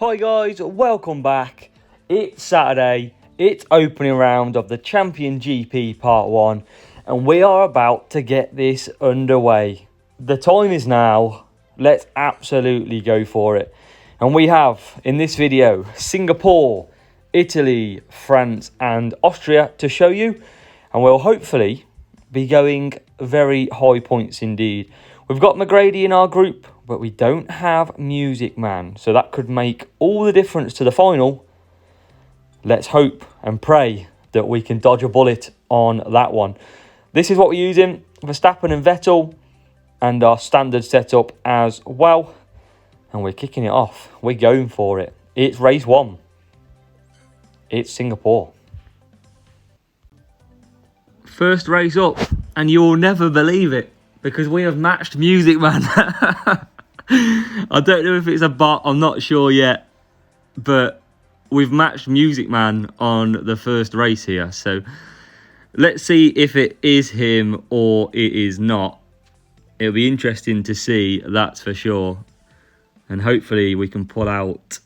Hi guys, welcome back. It's Saturday, it's opening round of the Champion GP Part 1 and we are about to get this underway. The time is now, let's absolutely go for it. And we have, in this video, Singapore, Italy, France and Austria to show you. And we'll hopefully be going very high points indeed. We've got McGrady in our group, but we don't have Music Man, so that could make all the difference to the final. Let's hope and pray that we can dodge a bullet on that one. This is what we're using, Verstappen and Vettel, and our standard setup as well. And we're kicking it off. We're going for it. It's race 1. It's Singapore. First race up, and you'll never believe it, because we have matched Music Man. I don't know if it's a bot, I'm not sure yet, but we've matched Music Man on the first race here. So let's see if it is him or it is not. It'll be interesting to see, that's for sure. And hopefully we can pull out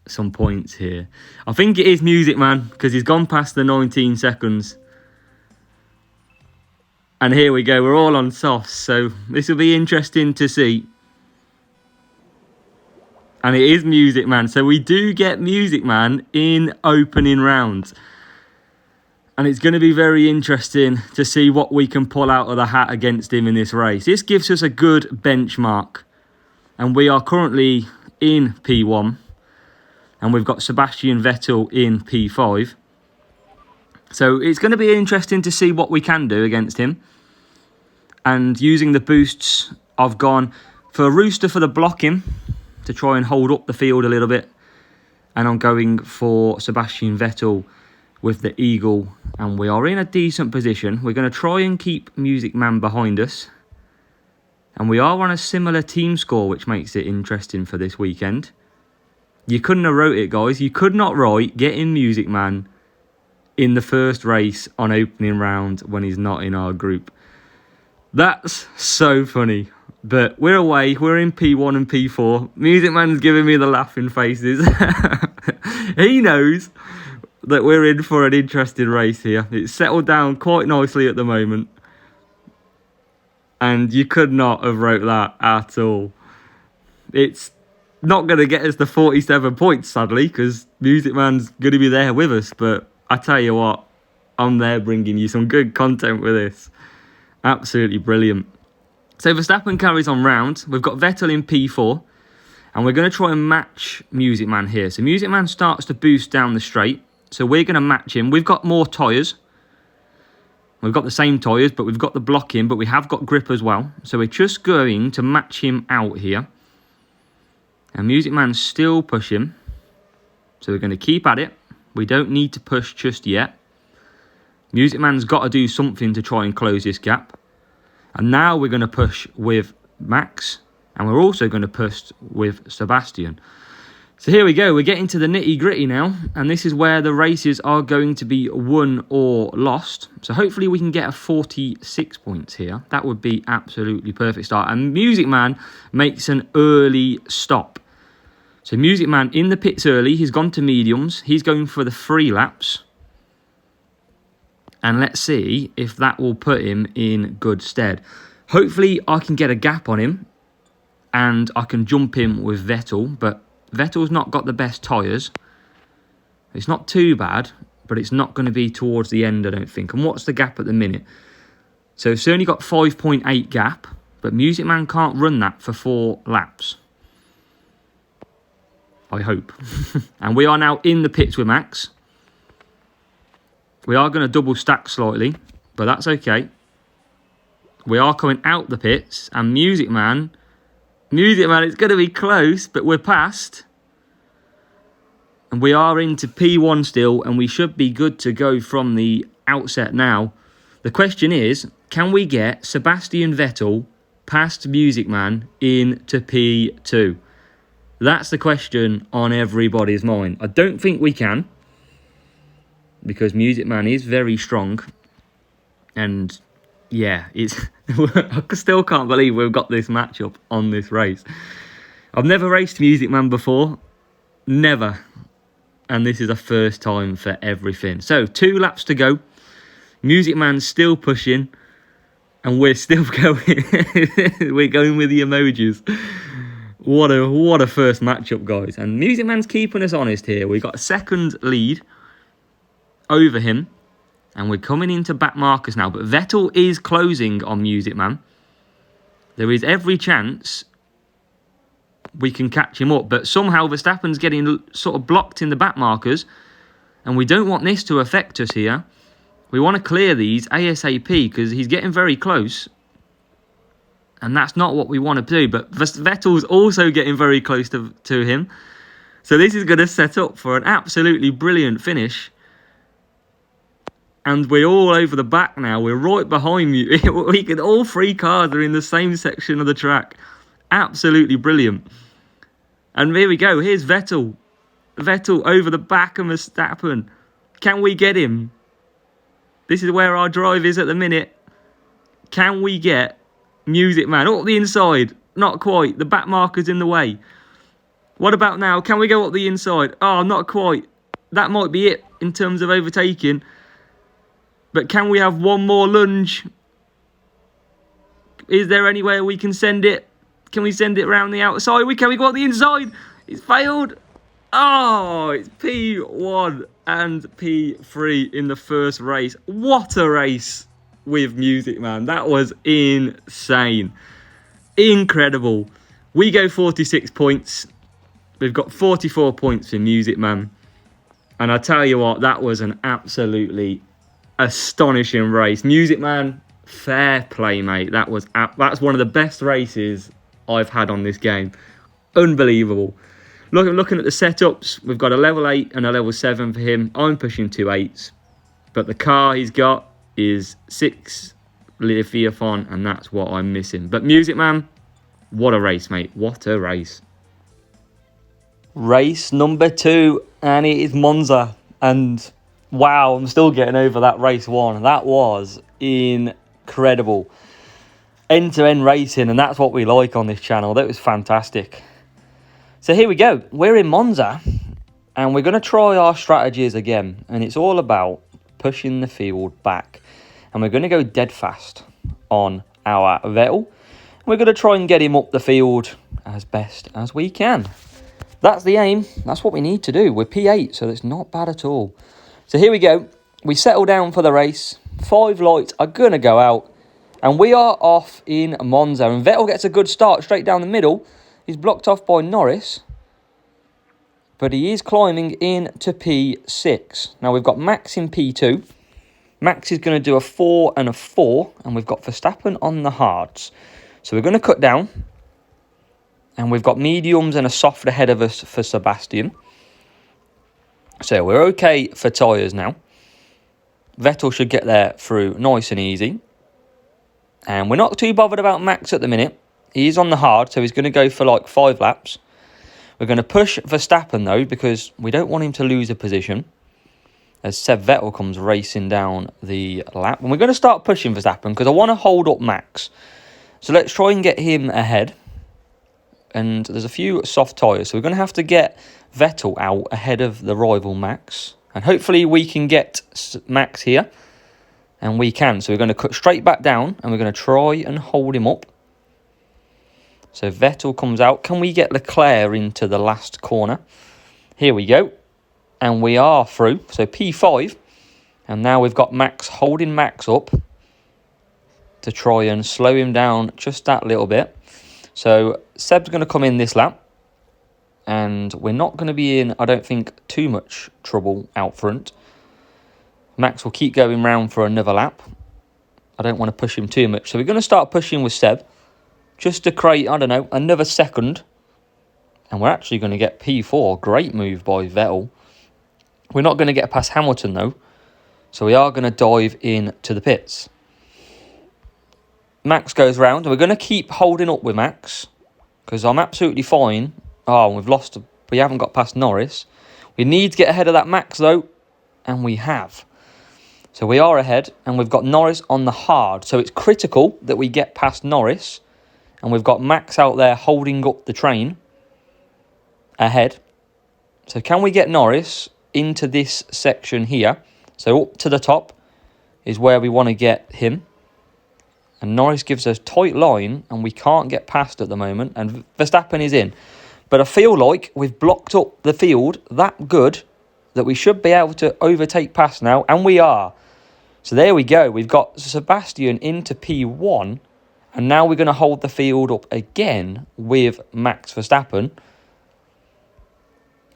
some points here. I think it is Music Man because he's gone past the 19 seconds. And here we go, we're all on softs, so this will be interesting to see. And it is Music Man, so we do get Music Man in opening rounds. And it's going to be very interesting to see what we can pull out of the hat against him in this race. This gives us a good benchmark. And we are currently in P1. And we've got Sebastian Vettel in P5. So it's going to be interesting to see what we can do against him. And using the boosts, I've gone for Rooster for the blocking to try and hold up the field a little bit. And I'm going for Sebastian Vettel with the Eagle. And we are in a decent position. We're going to try and keep Music Man behind us. And we are on a similar team score, which makes it interesting for this weekend. You couldn't have wrote it, guys. You could not write getting Music Man in the first race on opening round when he's not in our group. That's so funny. But we're away. We're in P1 and P4. Music Man's giving me the laughing faces. He knows that we're in for an interesting race here. It's settled down quite nicely at the moment. And you could not have wrote that at all. It's not going to get us the 47 points, sadly, because Music Man's going to be there with us. But I tell you what, I'm there bringing you some good content with this. Absolutely brilliant. So Verstappen carries on round. We've got Vettel in P4. And we're going to try and match Music Man here. So Music Man starts to boost down the straight. So we're going to match him. We've got more tyres. We've got the same tyres, but we've got the blocking. But we have got grip as well. So we're just going to match him out here. And Music Man's still pushing. So we're going to keep at it. We don't need to push just yet. Music Man's got to do something to try and close this gap. And now we're going to push with Max. And we're also going to push with Sebastian. So here we go. We're getting to the nitty gritty now. And this is where the races are going to be won or lost. So hopefully we can get a 46 points here. That would be absolutely perfect start. And Music Man makes an early stop. So Music Man in the pits early. He's gone to mediums. He's going for the 3 laps. And let's see if that will put him in good stead. Hopefully I can get a gap on him. And I can jump him with Vettel. But Vettel's not got the best tyres. It's not too bad. But it's not going to be towards the end, I don't think. And what's the gap at the minute? So it's only got 5.8 gap. But Music Man can't run that for 4 laps. I hope. And we are now in the pits with Max. We are going to double stack slightly, but that's okay. We are coming out the pits, and Music Man, it's going to be close, but we're past. And we are into P1 still, and we should be good to go from the outset now. The question is, can we get Sebastian Vettel past Music Man into P2? That's the question on everybody's mind. I don't think we can. Because Music Man is very strong. And yeah, I still can't believe we've got this matchup on this race. I've never raced Music Man before. Never. And this is a first time for everything. So 2 laps to go. Music Man's still pushing. And we're still going. We're going with the emojis. What a first matchup, guys. And Music Man's keeping us honest here. We got a second lead over him. And we're coming into back markers now. But Vettel is closing on Music Man. There is every chance we can catch him up. But somehow Verstappen's getting sort of blocked in the back markers. And we don't want this to affect us here. We want to clear these ASAP because he's getting very close. And that's not what we want to do. But Vettel's also getting very close to him. So this is going to set up for an absolutely brilliant finish. And we're all over the back now. We're right behind you. All 3 cars are in the same section of the track. Absolutely brilliant. And here we go. Here's Vettel. Vettel over the back of Verstappen. Can we get him? This is where our drive is at the minute. Can we get Music Man up the inside? Not quite. The back marker's in the way. What about now? Can we go up the inside? Oh, not quite. That might be it in terms of overtaking. But can we have one more lunge? Is there anywhere we can send it? Can we send it around the outside? Can we go up the inside? It's failed. Oh, it's P1 and P3 in the first race. What a race with Music Man. That was insane. Incredible. We go 46 points. We've got 44 points in Music Man. And I tell you what, that was an absolutely astonishing race. Music Man, fair play, mate. That's one of the best races I've had on this game. Unbelievable. Looking at the setups, we've got a level 8 and a level 7 for him. I'm pushing 2 8s. But the car he's got is 6 Leviathan, and that's what I'm missing. But Music Man, what a race, mate. What a race. Race number 2, and it is Monza. And wow, I'm still getting over that race 1. That was incredible. End-to-end racing, and that's what we like on this channel. That was fantastic. So here we go. We're in Monza, and we're going to try our strategies again. And it's all about pushing the field back. And we're going to go dead fast on our Vettel. We're going to try and get him up the field as best as we can. That's the aim. That's what we need to do. We're P8, so it's not bad at all. So here we go. We settle down for the race. 5 lights are going to go out. And we are off in Monza. And Vettel gets a good start straight down the middle. He's blocked off by Norris. But he is climbing into P6. Now we've got Max in P2. Max is going to do a 4 and a 4. And we've got Verstappen on the hards. So we're going to cut down. And we've got mediums and a soft ahead of us for Sebastian. So we're okay for tyres now. Vettel should get there through nice and easy. And we're not too bothered about Max at the minute. He's on the hard, so he's going to go for like 5 laps. We're going to push Verstappen, though, because we don't want him to lose a position. As Seb Vettel comes racing down the lap. And we're going to start pushing Verstappen, because I want to hold up Max. So let's try and get him ahead. And there's a few soft tyres, so we're going to have to get Vettel out ahead of the rival Max. And hopefully we can get Max here. And we can. So we're going to cut straight back down, and we're going to try and hold him up. So Vettel comes out. Can we get Leclerc into the last corner? Here we go. And we are through. So P5. And now we've got Max holding Max up to try and slow him down just that little bit. So Seb's going to come in this lap. And we're not going to be in, I don't think, too much trouble out front. Max will keep going round for another lap. I don't want to push him too much. So we're going to start pushing with Seb. Just to create, I don't know, another second. And we're actually going to get P4. Great move by Vettel. We're not going to get past Hamilton, though. So we are going to dive into the pits. Max goes round. And we're going to keep holding up with Max. Because I'm absolutely fine. Oh, we've lost. We haven't got past Norris. We need to get ahead of that Max, though. And we have. So we are ahead. And we've got Norris on the hard. So it's critical that we get past Norris. And we've got Max out there holding up the train ahead. So can we get Norris into this section here? So up to the top is where we want to get him. And Norris gives us tight line, and we can't get past at the moment. And Verstappen is in. But I feel like we've blocked up the field that good that we should be able to overtake past now. And we are. So there we go. We've got Sebastian into P1. And now we're going to hold the field up again with Max Verstappen.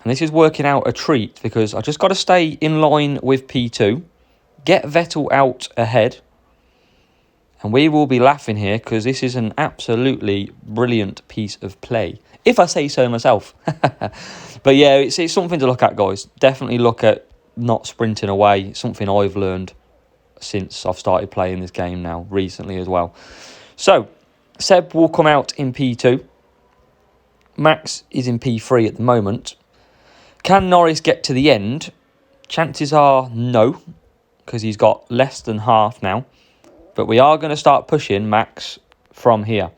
And this is working out a treat because I just got to stay in line with P2. Get Vettel out ahead. And we will be laughing here because this is an absolutely brilliant piece of play, if I say so myself. But yeah, it's something to look at, guys. Definitely look at not sprinting away. It's something I've learned since I've started playing this game now, recently as well. So, Seb will come out in P2. Max is in P3 at the moment. Can Norris get to the end? Chances are no, because he's got less than half now. But we are going to start pushing Max from here.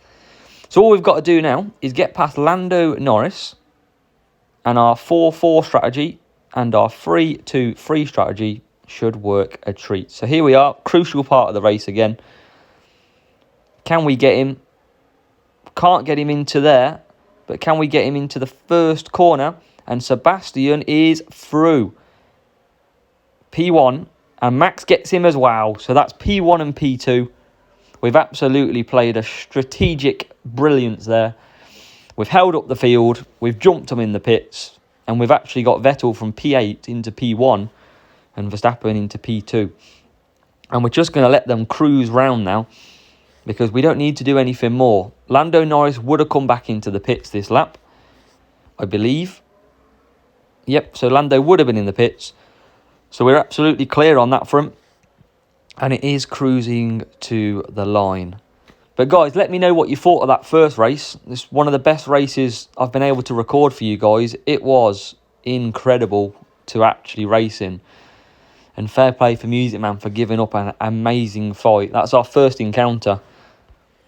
So all we've got to do now is get past Lando Norris. And our 4-4 strategy and our 3-2-3 strategy should work a treat. So here we are, crucial part of the race again. Can we get him? Can't get him into there. But can we get him into the first corner? And Sebastian is through. P1. And Max gets him as well. So that's P1 and P2. We've absolutely played a strategic brilliance there. We've held up the field. We've jumped them in the pits. And we've actually got Vettel from P8 into P1. And Verstappen into P2. And we're just going to let them cruise round now. Because we don't need to do anything more. Lando Norris would have come back into the pits this lap, I believe. Yep, so Lando would have been in the pits. So we're absolutely clear on that front. And it is cruising to the line. But guys, let me know what you thought of that first race. It's one of the best races I've been able to record for you guys. It was incredible to actually race in. And fair play for Music Man for giving up an amazing fight. That's our first encounter.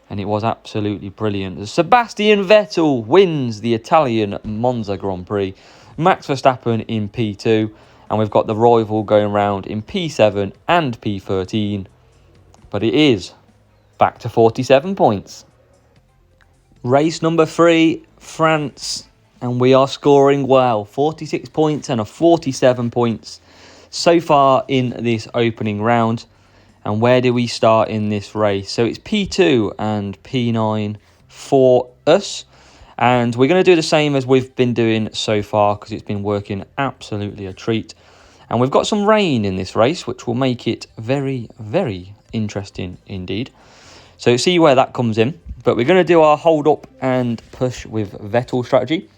And it was absolutely brilliant. Sebastian Vettel wins the Italian Monza Grand Prix. Max Verstappen in P2. And we've got the rival going round in P7 and P13. But it is back to 47 points. Race number 3, France. And we are scoring well. 46 points and a 47 points so far in this opening round. And where do we start in this race? So it's P2 and P9 for us. And we're going to do the same as we've been doing so far because it's been working absolutely a treat. And we've got some rain in this race, which will make it very, very interesting indeed. So see where that comes in. But we're going to do our hold up and push with Vettel strategy.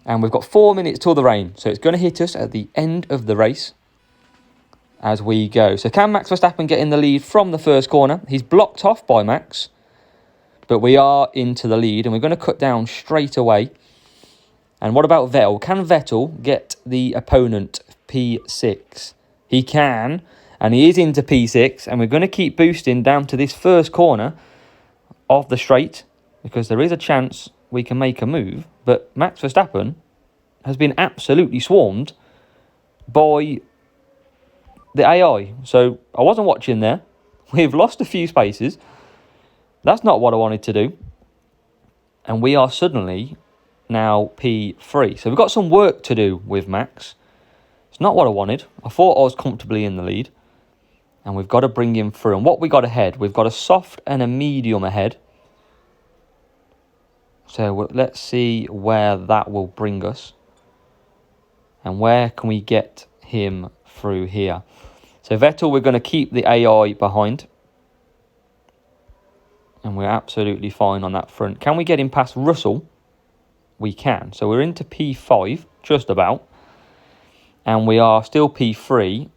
And we've got 4 minutes till the rain. So it's going to hit us at the end of the race as we go. So can Max Verstappen get in the lead from the first corner? He's blocked off by Max. But we are into the lead and we're going to cut down straight away. And what about Vettel? Can Vettel get the opponent P6? He can. And he is into P6. And we're going to keep boosting down to this first corner of the straight. Because there is a chance we can make a move. But Max Verstappen has been absolutely swarmed by the AI. So I wasn't watching there. We've lost a few spaces. That's not what I wanted to do. And we are suddenly now P3. So we've got some work to do with Max. It's not what I wanted. I thought I was comfortably in the lead. And we've got to bring him through. And what we got ahead? We've got a soft and a medium ahead. So let's see where that will bring us. And where can we get him through here? So Vettel, we're going to keep the AI behind. And we're absolutely fine on that front. Can we get him past Russell? We can. So we're into P5, just about. And we are still P3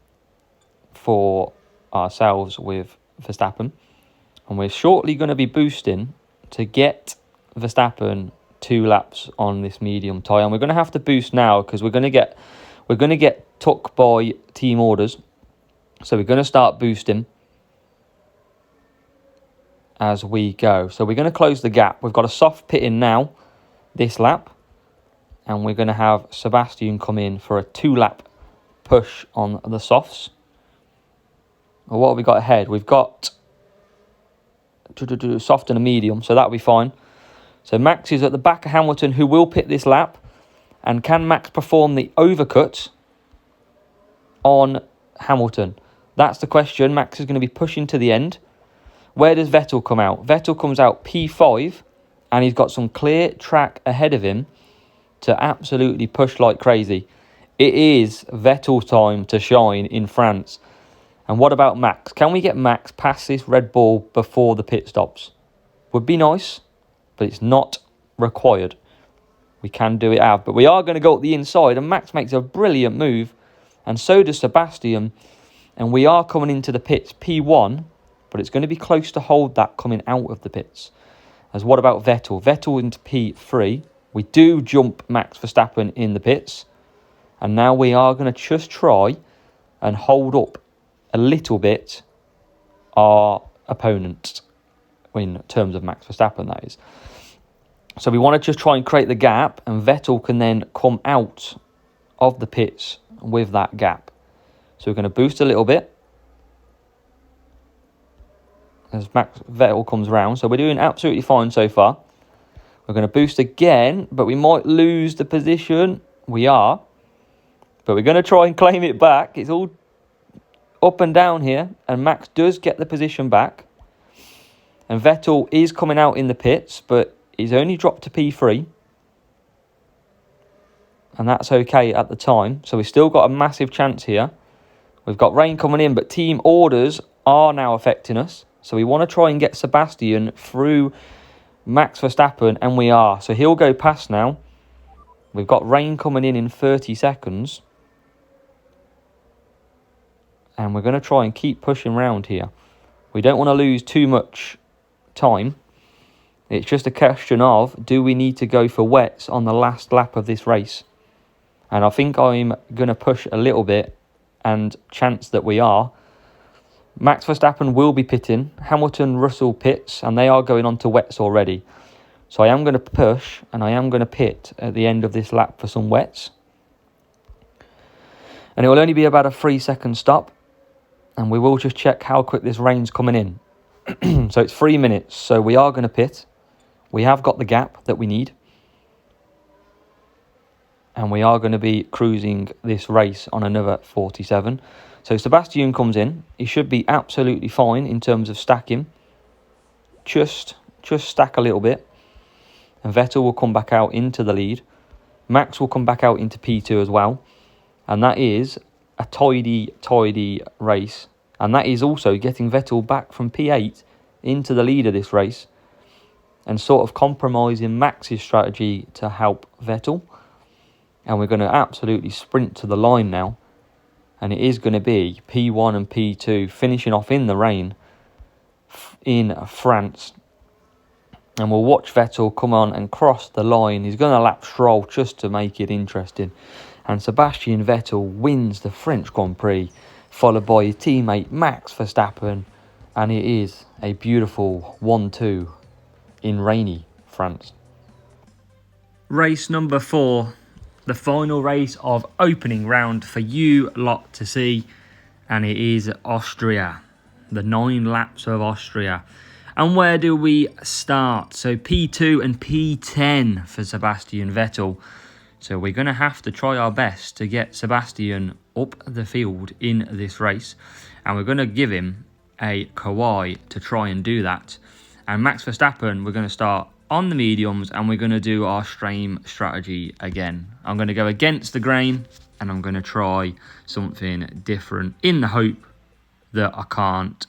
for ourselves with Verstappen. And we're shortly going to be boosting to get Verstappen 2 laps on this medium tyre. And we're going to have to boost now because we're going to get took by team orders. So we're going to start boosting as we go. So we're going to close the gap. We've got a soft pit in now this lap. and we're going to have Sebastian come in for a 2-lap push on the softs. Well, what have we got ahead? We've got soft and a medium, so that'll be fine. So Max is at the back of Hamilton, who will pit this lap. And can Max perform the overcut on Hamilton? That's the question. Max is going to be pushing to the end. Where does Vettel come out? Vettel comes out P5, and he's got some clear track ahead of him to absolutely push like crazy. It is Vettel's time to shine in France. And what about Max? Can we get Max past this Red Bull before the pit stops? Would be nice, but it's not required. We can do it out, but we are going to go up the inside, and Max makes a brilliant move, and so does Sebastian, and we are coming into the pits P1, but it's going to be close to hold that coming out of the pits. As what about Vettel? Vettel into P3. We do jump Max Verstappen in the pits, and now we are going to just try and hold up a little bit our opponent, in terms of Max Verstappen, that is. So we want to just try and create the gap, and Vettel can then come out of the pits with that gap. So we're going to boost a little bit as Max Vettel comes round. So we're doing absolutely fine so far. We're going to boost again, but we might lose the position. We are. But we're going to try and claim it back. It's all up and down here, and Max does get the position back. And Vettel is coming out in the pits, but he's only dropped to P3. And that's okay at the time. So we've still got a massive chance here. We've got rain coming in, but team orders are now affecting us. So we want to try and get Sebastian through Max Verstappen, and we are. So he'll go past now. We've got rain coming in 30 seconds. And we're going to try and keep pushing round here. We don't want to lose too much time. It's just a question of, do we need to go for wets on the last lap of this race? And I think I'm going to push a little bit, and chance that we are. Max Verstappen will be pitting. Hamilton, Russell pits, and they are going on to wets already. So I am going to push, and I am going to pit at the end of this lap for some wets. And it will only be about a 3-second stop. And we will just check how quick this rain's coming in. So it's 3 minutes. So we are going to pit. We have got the gap that we need. And we are going to be cruising this race on another 47. So Sebastian comes in. He should be absolutely fine in terms of stacking. Just stack a little bit. And Vettel will come back out into the lead. Max will come back out into P2 as well. And that is a tidy race. And that is also getting Vettel back from P8 into the lead of this race. And sort of compromising Max's strategy to help Vettel. And we're going to absolutely sprint to the line now. And it is going to be P1 and P2 finishing off in the rain in France. And we'll watch Vettel come on and cross the line. He's going to lap Stroll just to make it interesting. And Sebastian Vettel wins the French Grand Prix, followed by his teammate Max Verstappen. And it is a beautiful 1-2 in rainy France. Race number 4, the final race of opening round for you lot to see. And it is Austria, the 9 laps of Austria. And where do we start? So P2 and P10 for Sebastian Vettel. So we're going to have to try our best to get Sebastian up the field in this race. And we're going to give him a Kawhi to try and do that. And Max Verstappen, we're going to start on the mediums, and we're going to do our stream strategy again. I'm going to go against the grain, and I'm going to try something different in the hope that I can't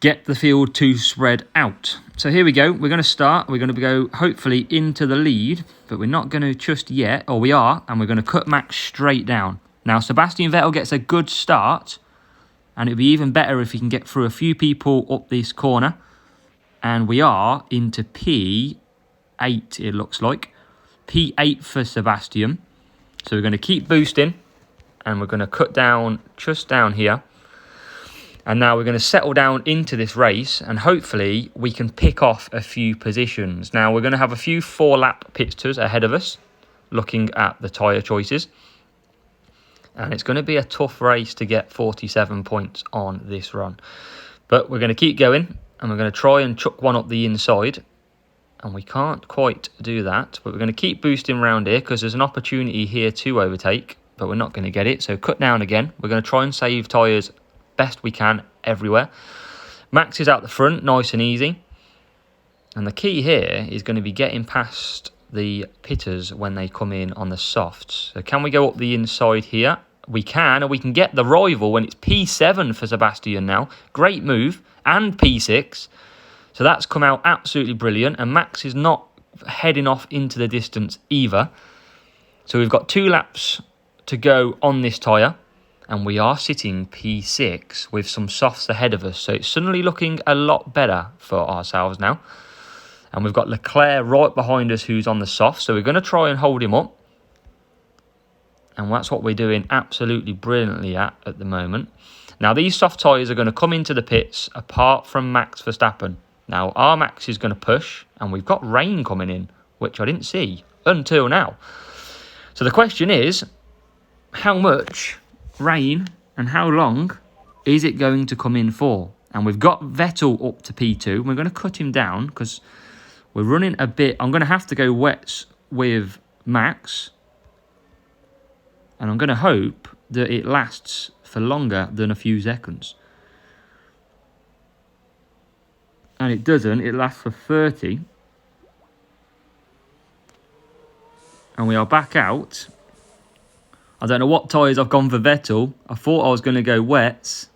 get the field too spread out. So here we go. We're going to start. We're going to go hopefully into the lead, but we're not going to just yet. Or we are, and we're going to cut Max straight down. Now, Sebastian Vettel gets a good start, and it'd be even better if he can get through a few people up this corner. And we are into P8, it looks like. P8 for Sebastian. So we're going to keep boosting, and we're going to cut down just down here. And now we're going to settle down into this race, and hopefully we can pick off a few positions. Now we're going to have a few 4-lap pitsters ahead of us. looking at the tyre choices. And it's going to be a tough race to get 47 points on this run. But we're going to keep going, and we're going to try and chuck one up the inside. And we can't quite do that, but we're going to keep boosting around here because there's an opportunity here to overtake, but we're not going to get it. So cut down again. We're going to try and save tyres best we can everywhere. Max is out the front, nice and easy. And the key here is going to be getting past the pitters when they come in on the softs. So can we go up the inside here? We can, and we can get the rival when it's P7 for Sebastian now. Great move, and P6. So that's come out absolutely brilliant, and Max is not heading off into the distance either. So we've got 2 laps to go on this tyre, and we are sitting P6 with some softs ahead of us. So it's suddenly looking a lot better for ourselves now. And we've got Leclerc right behind us who's on the soft. So we're going to try and hold him up. And that's what we're doing absolutely brilliantly at the moment. Now, these soft tyres are going to come into the pits apart from Max Verstappen. Now, our Max is going to push, and we've got rain coming in, which I didn't see until now. So the question is, how much rain and how long is it going to come in for? And we've got Vettel up to P2. We're going to cut him down because we're running a bit. I'm going to have to go wets with Max. And I'm going to hope that it lasts for longer than a few seconds. And it doesn't. It lasts for 30. And we are back out. I don't know what tyres I've gone for Vettel. I thought I was going to go wets.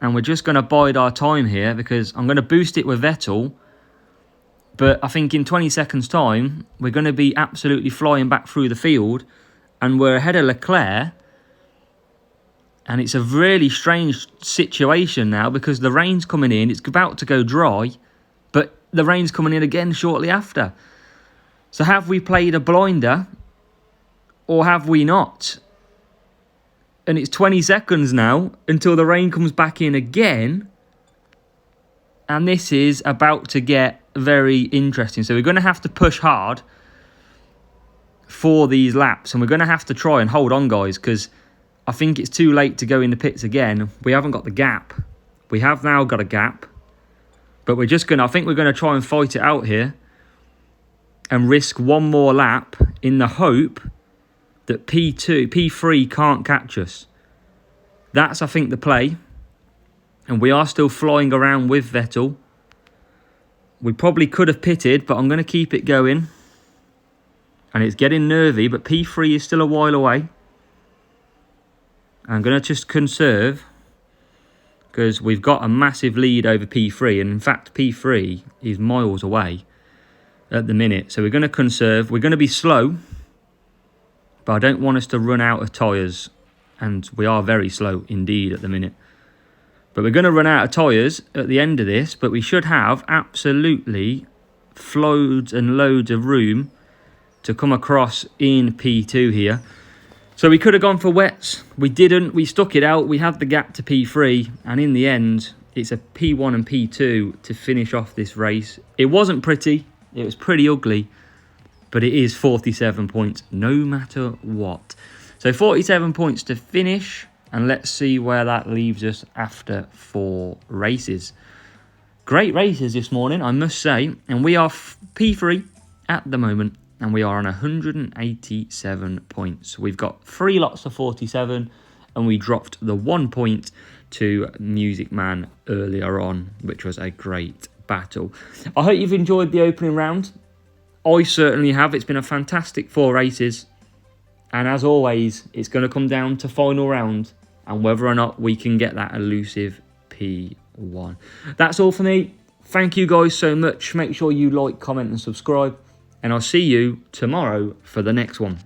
And we're just going to bide our time here because I'm going to boost it with Vettel. But I think in 20 seconds' time, we're going to be absolutely flying back through the field. And we're ahead of Leclerc. And it's a really strange situation now because the rain's coming in. It's about to go dry. But the rain's coming in again shortly after. So have we played a blinder? Or have we not? And it's 20 seconds now until the rain comes back in again. And this is about to get very interesting. So we're going to have to push hard for these laps. And we're going to have to try and hold on, guys, because I think it's too late to go in the pits again. We haven't got the gap. We have now got a gap. But we're just going to, I think we're going to try and fight it out here. And risk one more lap in the hope that P3 can't catch us. That's, I think, the play. And we are still flying around with Vettel. We probably could have pitted, but I'm going to keep it going. And it's getting nervy, but P3 is still a while away. I'm going to just conserve because we've got a massive lead over P3. And in fact, P3 is miles away at the minute. So we're going to conserve. We're going to be slow. But I don't want us to run out of tyres. And we are very slow indeed at the minute. But we're going to run out of tyres at the end of this. But we should have absolutely loads and loads of room to come across in P2 here. So we could have gone for wets. We didn't. We stuck it out. We had the gap to P3. And in the end, it's a P1 and P2 to finish off this race. It wasn't pretty. It was pretty ugly. But it is 47 points no matter what. So 47 points to finish. And let's see where that leaves us after 4 races. Great races this morning, I must say. And we are P3 at the moment. And we are on 187 points. We've got 3 lots of 47. And we dropped the 1 point to Music Man earlier on, which was a great battle. I hope you've enjoyed the opening round. I certainly have. It's been a fantastic 4 races. And as always, it's going to come down to final round and whether or not we can get that elusive P1. That's all for me. Thank you guys so much. Make sure you like, comment and subscribe. And I'll see you tomorrow for the next one.